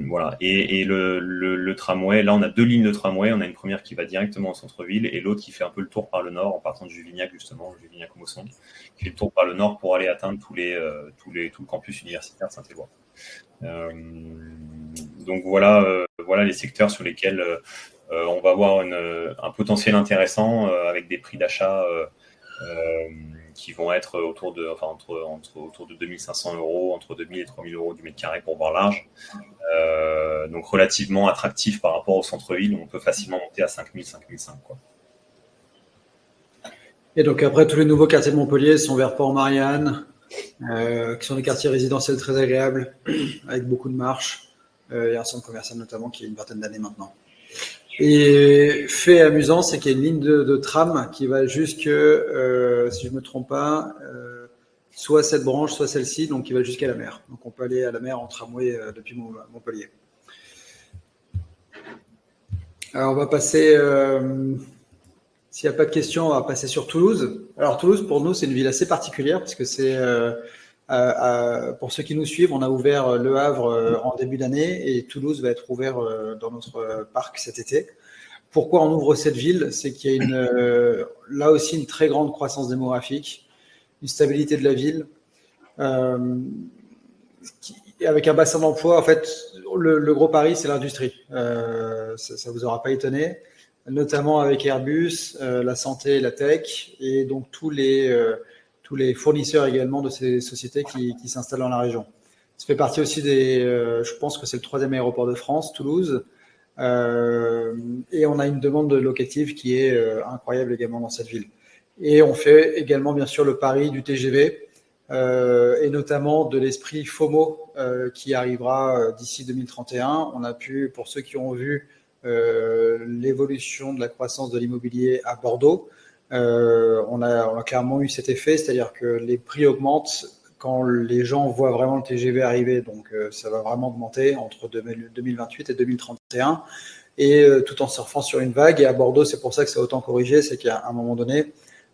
Voilà. Et le tramway, là on a 2 lignes de tramway, on a une première qui va directement au centre-ville et l'autre qui fait un peu le tour par le nord en partant de Juvignac justement, Juvignac-Mosson, qui fait le tour par le nord pour aller atteindre tout le campus universitaire de Saint-Éloi. Donc voilà les secteurs sur lesquels on va avoir un potentiel intéressant avec des prix d'achat qui vont être autour de 2500 €, entre 2000 et 3000 € du mètre carré pour voir large. Donc relativement attractif par rapport au centre-ville où on peut facilement monter à 5000, 5005 quoi. Et donc après, tous les nouveaux quartiers de Montpellier sont vers Port-Marianne, qui sont des quartiers résidentiels très agréables, avec beaucoup de marches, et un centre commercial notamment qui a une vingtaine d'années maintenant. Et fait amusant, c'est qu'il y a une ligne de tram qui va jusque, si je ne me trompe pas, soit cette branche, soit celle-ci, donc qui va jusqu'à la mer. Donc on peut aller à la mer en tramway depuis Montpellier. Alors on va passer, s'il n'y a pas de questions, on va passer sur Toulouse. Alors Toulouse, pour nous, c'est une ville assez particulière parce que c'est, pour ceux qui nous suivent, on a ouvert Le Havre en début d'année et Toulouse va être ouvert dans notre parc cet été. Pourquoi on ouvre cette ville? C'est qu'il y a là aussi une très grande croissance démographique, une stabilité de la ville, avec un bassin d'emploi. En fait, le gros pari, c'est l'industrie. Ça vous aura pas étonné, notamment avec Airbus, la santé, la tech, et donc tous les fournisseurs également de ces sociétés qui s'installent dans la région. Ça fait partie aussi je pense que c'est le 3e aéroport de France, Toulouse. Et on a une demande locative qui est incroyable également dans cette ville. Et on fait également bien sûr le pari du TGV et notamment de l'esprit FOMO qui arrivera d'ici 2031. On a pu, pour ceux qui ont vu l'évolution de la croissance de l'immobilier à Bordeaux, on a clairement eu cet effet, c'est-à-dire que les prix augmentent quand les gens voient vraiment le TGV arriver, donc ça va vraiment augmenter entre 2028 et 2031, et tout en surfant sur une vague. Et à Bordeaux, c'est pour ça que ça a autant corrigé, c'est qu'à un moment donné,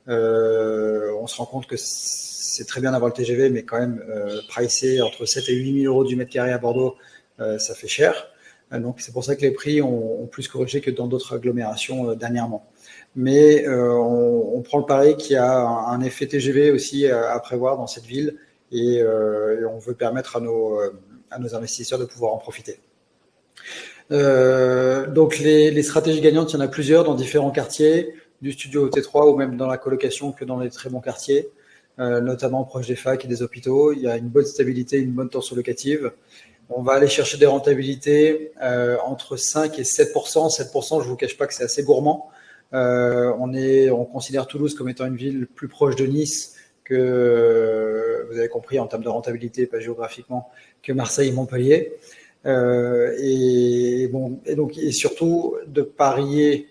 on se rend compte que c'est très bien d'avoir le TGV, mais quand même, pricé entre 7 et 8 000 € du mètre carré à Bordeaux, ça fait cher. Donc c'est pour ça que les prix ont plus corrigé que dans d'autres agglomérations dernièrement. Mais on prend le pari qu'il y a un effet TGV aussi à prévoir dans cette ville, et on veut permettre à nos investisseurs de pouvoir en profiter. Donc les stratégies gagnantes, il y en a plusieurs dans différents quartiers, du studio au T3 ou même dans la colocation que dans les très bons quartiers, notamment proche des facs et des hôpitaux. Il y a une bonne stabilité, une bonne tension locative. On va aller chercher des rentabilités entre 5 et 7%. 7%, je ne vous cache pas que c'est assez gourmand. On considère Toulouse comme étant une ville plus proche de Nice que, vous avez compris, en termes de rentabilité, pas géographiquement, que Marseille et Montpellier. Et surtout de parier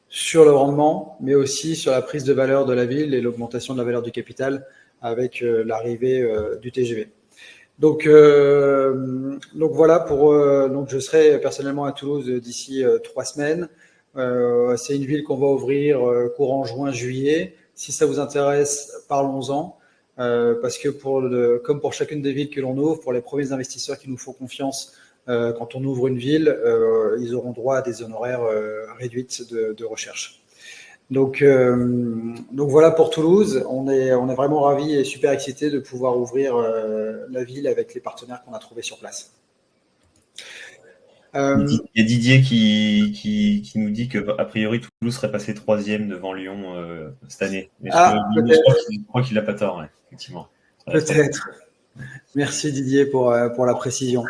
sur le rendement, mais aussi sur la prise de valeur de la ville et l'augmentation de la valeur du capital avec l'arrivée du TGV. Donc voilà, donc je serai personnellement à Toulouse d'ici 3 semaines. C'est une ville qu'on va ouvrir courant juin-juillet. Si ça vous intéresse, parlons-en. Parce que comme pour chacune des villes que l'on ouvre, pour les premiers investisseurs qui nous font confiance, quand on ouvre une ville, ils auront droit à des honoraires réduits de recherche. Donc voilà pour Toulouse. On est vraiment ravis et super excités de pouvoir ouvrir la ville avec les partenaires qu'on a trouvés sur place. Il y a Didier qui nous dit que a priori Toulouse serait passé 3e devant Lyon cette année. Mais je crois qu'il n'a pas tort, ouais, effectivement. Peut-être. Merci Didier pour la précision.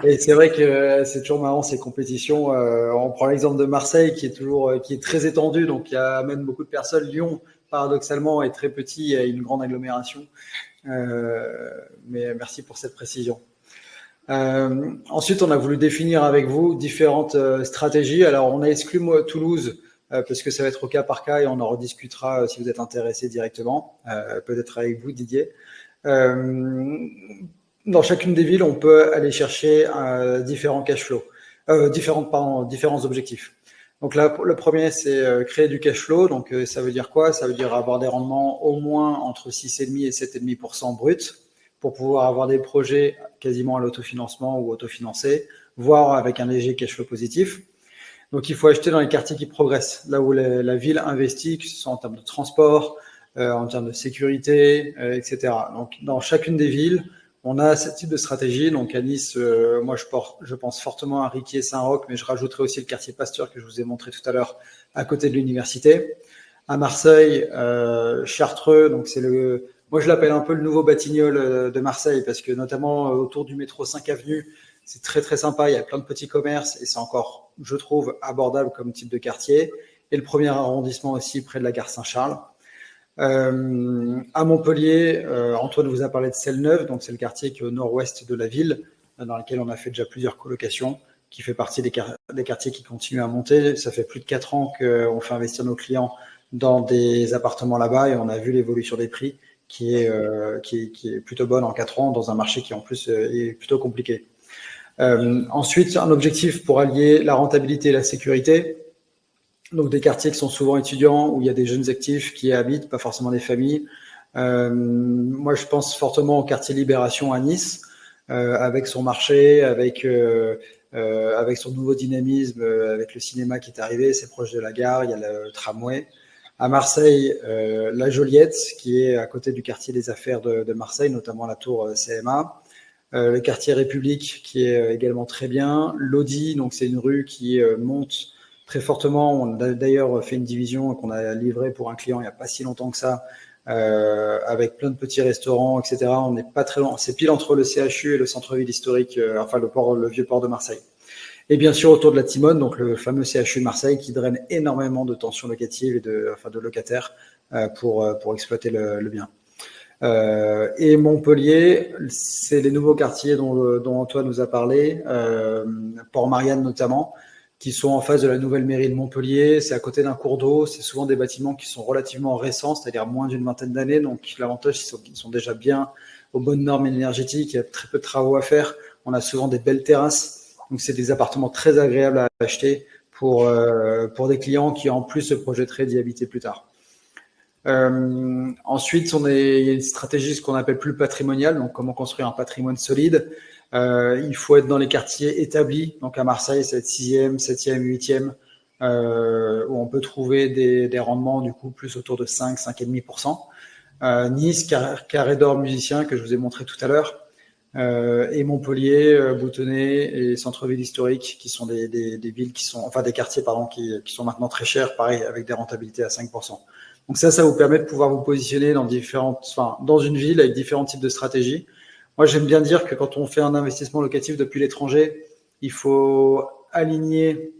Et c'est vrai que c'est toujours marrant ces compétitions. On prend l'exemple de Marseille qui est très étendu, donc qui amène beaucoup de personnes. Lyon, paradoxalement, est très petit et a une grande agglomération. Mais merci pour cette précision. Ensuite, on a voulu définir avec vous différentes stratégies. Alors, on a exclu Toulouse parce que ça va être au cas par cas et on en rediscutera si vous êtes intéressé directement, peut-être avec vous, Didier. Dans chacune des villes, on peut aller chercher différents cash flows, différents objectifs. Donc là, le premier, c'est créer du cash flow. Donc ça veut dire quoi? Ça veut dire avoir des rendements au moins entre 6,5 et 7,5% brut pour pouvoir avoir des projets quasiment à l'autofinancement ou autofinancés, voire avec un léger cash flow positif. Donc il faut acheter dans les quartiers qui progressent, là où la ville investit, que ce soit en termes de transport, en termes de sécurité, etc. Donc dans chacune des villes, on a ce type de stratégie. Donc à Nice, moi je pense fortement à Riquier, Saint-Roch, mais je rajouterai aussi le quartier Pasteur que je vous ai montré tout à l'heure à côté de l'université. À Marseille, Chartreux, donc moi je l'appelle un peu le nouveau Batignolles de Marseille parce que notamment autour du métro 5 Avenue, c'est très très sympa, il y a plein de petits commerces et c'est encore, je trouve, abordable comme type de quartier. Et le premier arrondissement aussi près de la gare Saint-Charles. À Montpellier, Antoine vous a parlé de Selle-Neuve, donc c'est le quartier qui est au nord-ouest de la ville, dans lequel on a fait déjà plusieurs colocations, qui fait partie des quartiers qui continuent à monter. Ça fait plus de 4 ans qu'on fait investir nos clients dans des appartements là-bas et on a vu l'évolution des prix qui est plutôt bonne en 4 ans dans un marché qui en plus est plutôt compliqué. Ensuite, un objectif pour allier la rentabilité et la sécurité. Donc des quartiers qui sont souvent étudiants, où il y a des jeunes actifs qui y habitent, pas forcément des familles. Moi, je pense fortement au quartier Libération à Nice, avec son marché, avec son nouveau dynamisme, avec le cinéma qui est arrivé, c'est proche de la gare, il y a le tramway. À Marseille, la Joliette, qui est à côté du quartier des affaires de Marseille, notamment la tour CMA. Le quartier République, qui est également très bien. Lodi, donc c'est une rue qui monte très fortement. On a d'ailleurs fait une division qu'on a livrée pour un client il n'y a pas si longtemps que ça, avec plein de petits restaurants, etc. On n'est pas très loin. C'est pile entre le CHU et le centre-ville historique, enfin le vieux port de Marseille. Et bien sûr autour de la Timone, donc le fameux CHU de Marseille qui draine énormément de tensions locatives et de locataires pour exploiter le bien. Et Montpellier, c'est les nouveaux quartiers dont Antoine nous a parlé, Port-Marianne notamment, qui sont en face de la nouvelle mairie de Montpellier. C'est à côté d'un cours d'eau. C'est souvent des bâtiments qui sont relativement récents, c'est-à-dire moins d'une vingtaine d'années. Donc l'avantage, c'est qu'ils sont déjà bien aux bonnes normes énergétiques. Il y a très peu de travaux à faire. On a souvent des belles terrasses. Donc c'est des appartements très agréables à acheter pour des clients qui en plus se projetteraient d'y habiter plus tard. Ensuite, il y a une stratégie, ce qu'on appelle plus patrimoniale, donc comment construire un patrimoine solide. Il faut être dans les quartiers établis, donc à Marseille, c'est être 6e, 7e, 8e, où on peut trouver des rendements du coup plus autour de 5, 5,5%. Nice, Carré d'Or musicien que je vous ai montré tout à l'heure, et Montpellier, Boutonnet et centre-ville historique, qui sont des villes qui sont, enfin des quartiers pardon, qui sont maintenant très chers, pareil avec des rentabilités à 5%. Donc ça vous permet de pouvoir vous positionner dans une ville avec différents types de stratégies. Moi, j'aime bien dire que quand on fait un investissement locatif depuis l'étranger, il faut aligner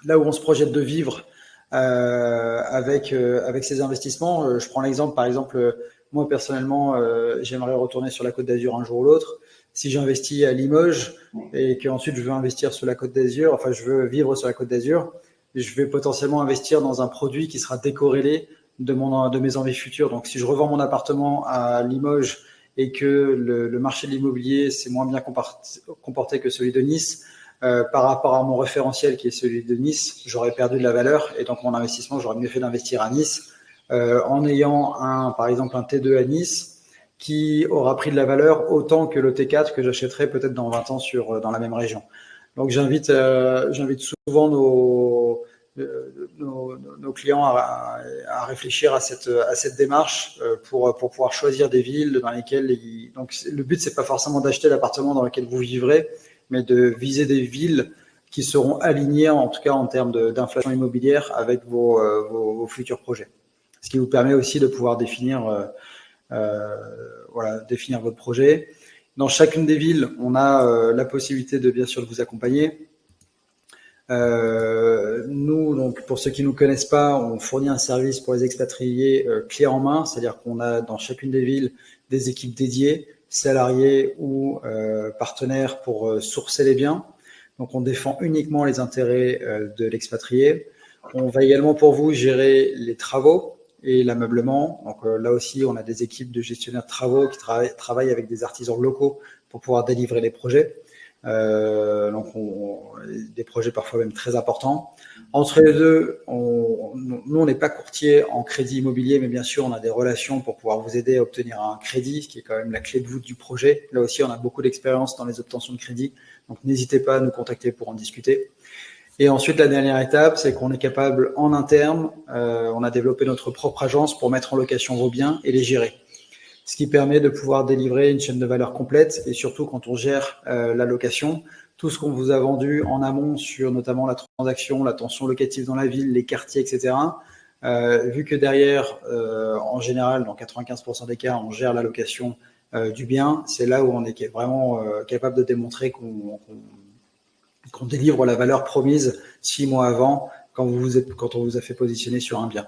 là où on se projette de vivre avec ces investissements. Je prends l'exemple, par exemple, moi personnellement, j'aimerais retourner sur la Côte d'Azur un jour ou l'autre. Si j'investis à Limoges et qu'ensuite je veux investir sur la Côte d'Azur, enfin je veux vivre sur la Côte d'Azur, je vais potentiellement investir dans un produit qui sera décorrélé de mes envies futures. Donc si je revends mon appartement à Limoges et que le marché de l'immobilier s'est moins bien comporté que celui de Nice, par rapport à mon référentiel qui est celui de Nice, j'aurais perdu de la valeur et donc mon investissement, j'aurais mieux fait d'investir à Nice en ayant par exemple un T2 à Nice qui aura pris de la valeur autant que le T4 que j'achèterai peut-être dans 20 ans dans la même région. Donc j'invite souvent nos clients à réfléchir à cette démarche pour pouvoir choisir des villes dans lesquelles donc le but c'est pas forcément d'acheter l'appartement dans lequel vous vivrez, mais de viser des villes qui seront alignées en tout cas en termes d'inflation immobilière avec vos futurs projets. Ce qui vous permet aussi de pouvoir définir votre projet. Dans chacune des villes, on a la possibilité de bien sûr de vous accompagner. Nous, donc, pour ceux qui ne nous connaissent pas, on fournit un service pour les expatriés clé en main, c'est-à-dire qu'on a dans chacune des villes des équipes dédiées, salariés ou partenaires pour sourcer les biens. Donc, on défend uniquement les intérêts de l'expatrié. On va également pour vous gérer les travaux et l'ameublement. Donc là aussi, on a des équipes de gestionnaires de travaux qui travaillent avec des artisans locaux pour pouvoir délivrer les projets. donc des projets parfois même très importants. Entre les deux, nous, on n'est pas courtier en crédit immobilier, mais bien sûr, on a des relations pour pouvoir vous aider à obtenir un crédit, ce qui est quand même la clé de voûte du projet. Là aussi, on a beaucoup d'expérience dans les obtentions de crédit, donc n'hésitez pas à nous contacter pour en discuter. Et ensuite, la dernière étape, c'est qu'on est capable, en interne, on a développé notre propre agence pour mettre en location vos biens et les gérer. Ce qui permet de pouvoir délivrer une chaîne de valeur complète et surtout quand on gère la location, tout ce qu'on vous a vendu en amont sur notamment la transaction, la tension locative dans la ville, les quartiers, etc. Vu que derrière, en général, dans 95% des cas, on gère la location du bien, c'est là où on est vraiment capable de démontrer qu'on délivre la valeur promise 6 mois avant quand on vous a fait positionner sur un bien.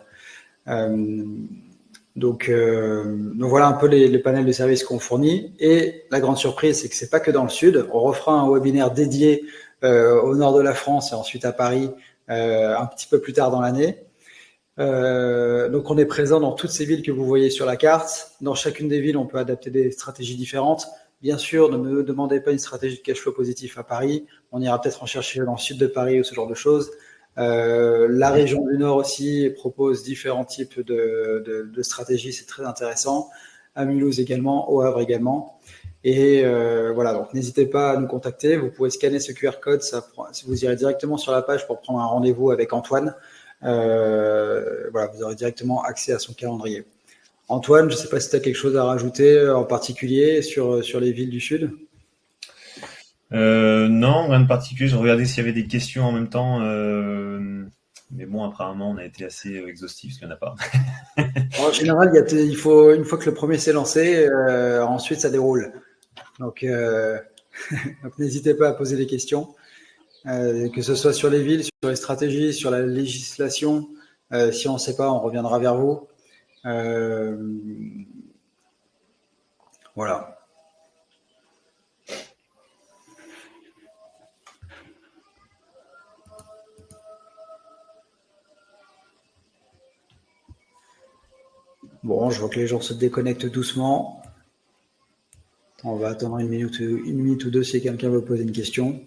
Donc voilà un peu les panels de services qu'on fournit. Et la grande surprise, c'est que c'est pas que dans le sud. On refera un webinaire dédié au nord de la France et ensuite à Paris un petit peu plus tard dans l'année. Donc on est présent dans toutes ces villes que vous voyez sur la carte. Dans chacune des villes, on peut adapter des stratégies différentes. Bien sûr, ne me demandez pas une stratégie de cash flow positif à Paris. On ira peut-être en chercher dans le sud de Paris ou ce genre de choses. La région du Nord aussi propose différents types de stratégies, c'est très intéressant. À Mulhouse également, au Havre également. Et voilà, donc n'hésitez pas à nous contacter. Vous pouvez scanner ce QR code, vous irez directement sur la page pour prendre un rendez-vous avec Antoine. Voilà, vous aurez directement accès à son calendrier. Antoine, je ne sais pas si tu as quelque chose à rajouter en particulier sur les villes du Sud. Non, rien de particulier. Je regardais s'il y avait des questions en même temps. Mais bon, apparemment, on a été assez exhaustif, parce qu'il n'y en a pas. En général, il faut, une fois que le premier s'est lancé, ensuite ça déroule. Donc n'hésitez pas à poser des questions, que ce soit sur les villes, sur les stratégies, sur la législation. Si on ne sait pas, on reviendra vers vous. Voilà. Bon, je vois que les gens se déconnectent doucement. On va attendre une minute ou deux si quelqu'un veut poser une question.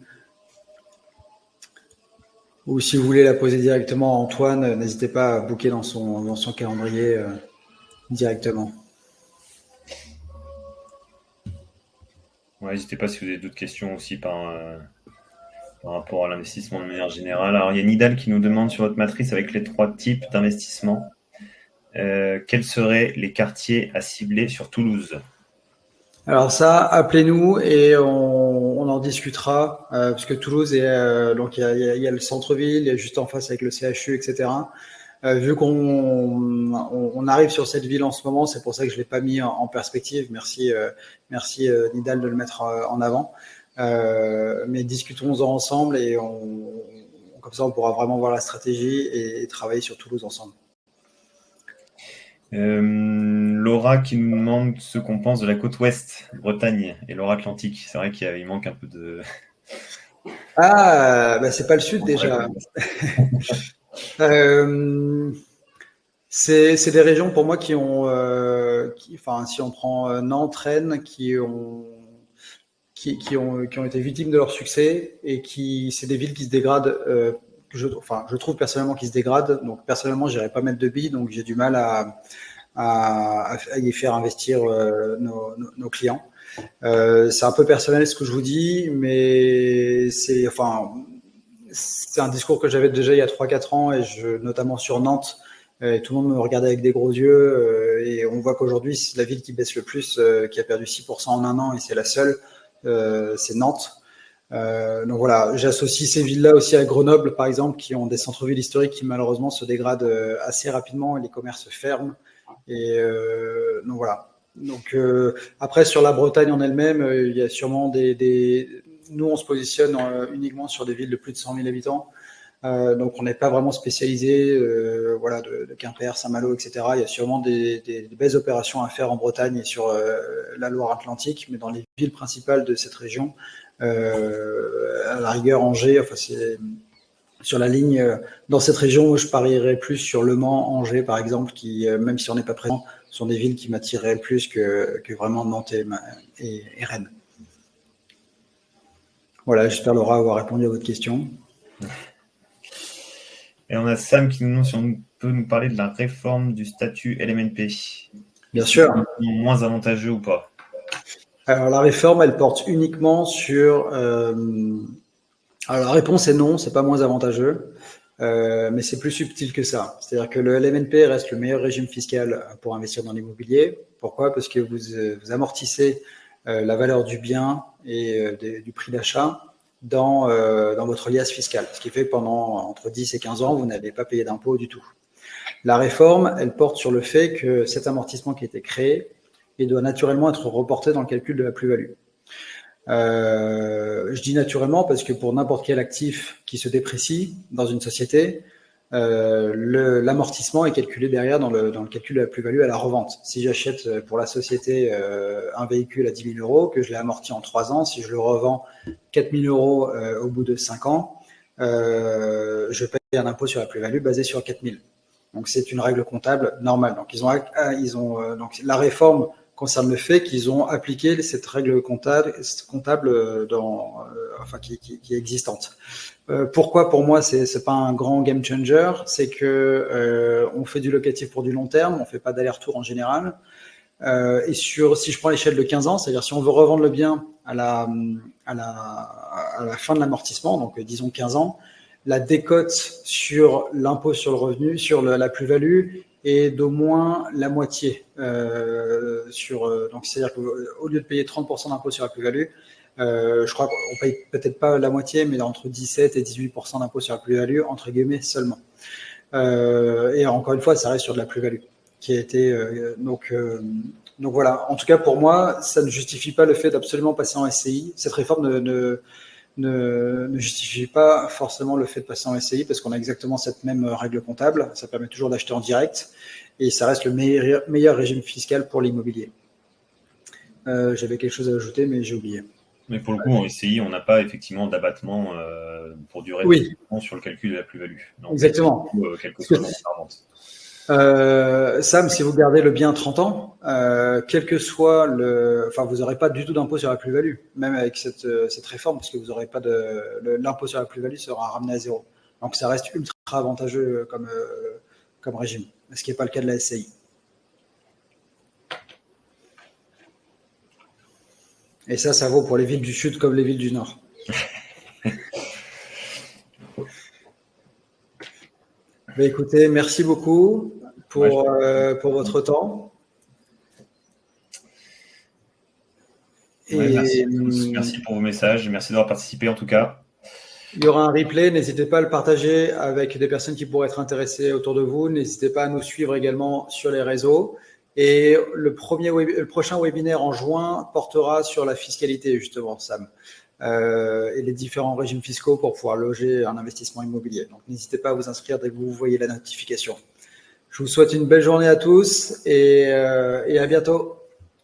Ou si vous voulez la poser directement à Antoine, n'hésitez pas à booker dans son calendrier directement. Ouais, n'hésitez pas si vous avez d'autres questions aussi par rapport à l'investissement de manière générale. Alors, il y a Nidal qui nous demande sur votre matrice avec les 3 types d'investissement, quels seraient les quartiers à cibler sur Toulouse? Alors ça, appelez-nous et on en discutera, parce que Toulouse, donc il y a le centre-ville, il y a juste en face avec le CHU, etc. Vu qu'on arrive sur cette ville en ce moment, c'est pour ça que je ne l'ai pas mis en perspective. Merci Nidal de le mettre en avant. Mais discutons-en ensemble et comme ça on pourra vraiment voir la stratégie et travailler sur Toulouse ensemble. Laura qui nous demande ce qu'on pense de la côte ouest, Bretagne et Loire-Atlantique. C'est vrai qu'il manque un peu de... Ah, bah c'est pas le sud déjà. C'est des régions pour moi qui ont, enfin si on prend Nantes, Rennes, qui ont été victimes de leur succès et c'est des villes qui se dégradent. Je trouve personnellement qu'ils se dégradent. Donc personnellement, j'irai pas mettre de billes, donc j'ai du mal à y faire investir nos clients. C'est un peu personnel ce que je vous dis, mais c'est un discours que j'avais déjà il y a 3-4 ans, et notamment sur Nantes. Et tout le monde me regardait avec des gros yeux, et on voit qu'aujourd'hui, c'est la ville qui baisse le plus, qui a perdu 6% en un an, et c'est la seule, c'est Nantes. Donc voilà, j'associe ces villes-là aussi à Grenoble, par exemple, qui ont des centres-villes historiques qui malheureusement se dégradent assez rapidement, et les commerces ferment. Et donc voilà. Donc après, sur la Bretagne en elle-même, il y a sûrement nous, on se positionne uniquement sur des villes de plus de 100 000 habitants. Donc on n'est pas vraiment spécialisé, voilà, de Quimper, Saint-Malo, etc. Il y a sûrement des belles opérations à faire en Bretagne et sur la Loire-Atlantique, mais dans les villes principales de cette région, à la rigueur Angers, enfin c'est sur la ligne, dans cette région, je parierais plus sur Le Mans, Angers par exemple, qui, même si on n'est pas présent, sont des villes qui m'attireraient plus que vraiment Nantes et Rennes. Voilà, j'espère Laura avoir répondu à votre question. Et on a Sam qui nous demande si on peut nous parler de la réforme du statut LMNP. Bien sûr. Moins avantageux ou pas? Alors la réforme, elle porte uniquement sur... Alors la réponse est non, c'est pas moins avantageux, mais c'est plus subtil que ça. C'est-à-dire que le LMNP reste le meilleur régime fiscal pour investir dans l'immobilier. Pourquoi? Parce que vous amortissez la valeur du bien et du prix d'achat dans votre liasse fiscale, ce qui fait que pendant entre 10 et 15 ans, vous n'avez pas payé d'impôt du tout. La réforme, elle porte sur le fait que cet amortissement qui a été créé, il doit naturellement être reporté dans le calcul de la plus-value. Je dis naturellement parce que pour n'importe quel actif qui se déprécie dans une société, l'amortissement est calculé derrière dans le calcul de la plus-value à la revente. Si j'achète pour la société un véhicule à 10 000 euros, que je l'ai amorti en 3 ans, si je le revends 4 000 euros au bout de 5 ans, je paye un impôt sur la plus-value basé sur 4 000. Donc c'est une règle comptable normale. Donc donc la réforme concerne le fait qu'ils ont appliqué cette règle comptable qui est existante. Pourquoi pour moi c'est pas un grand game changer, c'est que on fait du locatif pour du long terme, on fait pas d'aller-retour en général. Et si je prends l'échelle de 15 ans, c'est-à-dire si on veut revendre le bien à la fin de l'amortissement, donc disons 15 ans, la décote sur l'impôt sur le revenu, sur la plus-value, est d'au moins la moitié. Donc c'est-à-dire qu'au lieu de payer 30% d'impôt sur la plus-value, je crois qu'on paye peut-être pas la moitié, mais entre 17 et 18% d'impôt sur la plus-value, entre guillemets seulement. Et encore une fois, ça reste sur de la plus-value qui a été donc voilà. En tout cas, pour moi, ça ne justifie pas le fait d'absolument passer en SCI. Cette réforme ne justifie pas forcément le fait de passer en SCI parce qu'on a exactement cette même règle comptable. Ça permet toujours d'acheter en direct et ça reste le meilleur régime fiscal pour l'immobilier. J'avais quelque chose à ajouter, mais j'ai oublié. Mais pour le coup, en SCI, on n'a pas effectivement d'abattement pour durée oui. sur le calcul de la plus-value. Exactement. Quelle que soit la revente. Sam, si vous gardez le bien 30 ans, quel que soit vous n'aurez pas du tout d'impôt sur la plus-value, même avec cette réforme, parce que vous n'aurez pas l'impôt sur la plus-value sera ramené à zéro. Donc ça reste ultra avantageux comme régime, ce qui n'est pas le cas de la SCI. Et ça vaut pour les villes du Sud comme les villes du Nord. Mais écoutez, merci beaucoup pour votre temps. Merci pour vos messages. Merci d'avoir participé en tout cas. Il y aura un replay. N'hésitez pas à le partager avec des personnes qui pourraient être intéressées autour de vous. N'hésitez pas à nous suivre également sur les réseaux. Et le prochain webinaire en juin portera sur la fiscalité, justement, Sam, et les différents régimes fiscaux pour pouvoir loger un investissement immobilier. Donc, n'hésitez pas à vous inscrire dès que vous voyez la notification. Je vous souhaite une belle journée à tous et à bientôt.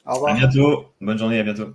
Au revoir. À bientôt. Bonne journée, à bientôt.